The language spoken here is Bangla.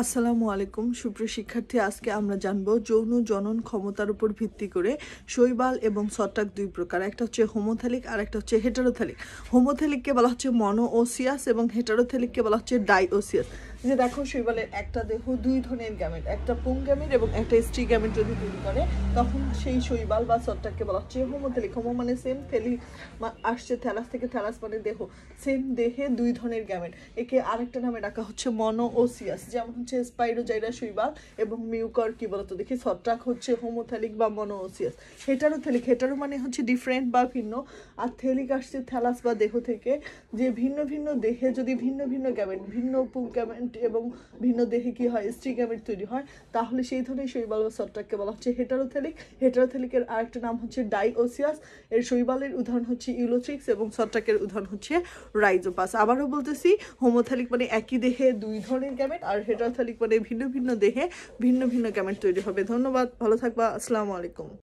আসসালামু আলাইকুম সুপ্রিয় শিক্ষার্থী, আজকে আমরা জানবো যৌন জনন ক্ষমতার উপর ভিত্তি করে শৈবাল এবং ছত্রাক দুই প্রকার। একটা হচ্ছে হোমোথ্যালিক আর একটা হচ্ছে হেটারোথ্যালিক। হোমোথ্যালিককে বলা হচ্ছে মনোওসিয়াস এবং হেটারোথ্যালিককে বলা হচ্ছে ডাইওসিয়াস। যে দেখো, শৈবালের একটা দেহ দুই ধরনের গ্যামেট, একটা পুং গ্যামেট এবং একটা স্ত্রী গ্যামেট যদি তৈরি করে, তখন সেই শৈবাল বা ছত্রাককে বলা হচ্ছে হোমোথ্যালিক। হোমো মানে সেম, থেলি আসছে থ্যালাস থেকে, থ্যালাস মানে দেহ, সেম দেহে দুই ধরনের গ্যামেট। একে আরেকটা নামে ডাকা হচ্ছে মনোওসিয়াস, যেমন হচ্ছে স্পাইরোজাইরা শৈবাল এবং মিউকর কি বলতো দেখি ছত্রাক হচ্ছে হোমোথ্যালিক বা মনোওসিয়াস। হেটারোথ্যালিক, হেটারো মানে হচ্ছে ডিফারেন্ট বা ভিন্ন, আর থেলিক আসছে থ্যালাস বা দেহ থেকে। যে ভিন্ন ভিন্ন দেহে যদি ভিন্ন ভিন্ন গ্যামেট, ভিন্ন পুং গ্যামেট এবং ভিন্ন দেহে কি হয়, স্ত্রী গ্যামেট তৈরি হয়, তাহলে সেই ধরনের শৈবাল বা ছত্রাককে বলা হচ্ছে হেটারোথ্যালিক। হেটারোথ্যালিকের আরেকটা নাম হচ্ছে ডাইওসিয়াস। এর শৈবালের উদাহরণ হচ্ছে ইউলোথ্রিক্স এবং ছত্রাকের উদাহরণ হচ্ছে রাইজোপাস। আবারও বলতেছি, হোমোথ্যালিক মানে একই দেহে দুই ধরনের গ্যামেট, আর হেটারোথ্যালিক মানে ভিন্ন ভিন্ন দেহে ভিন্ন ভিন্ন গ্যামেট তৈরি হবে। ধন্যবাদ, ভালো থাকবা, আসসালামু আলাইকুম।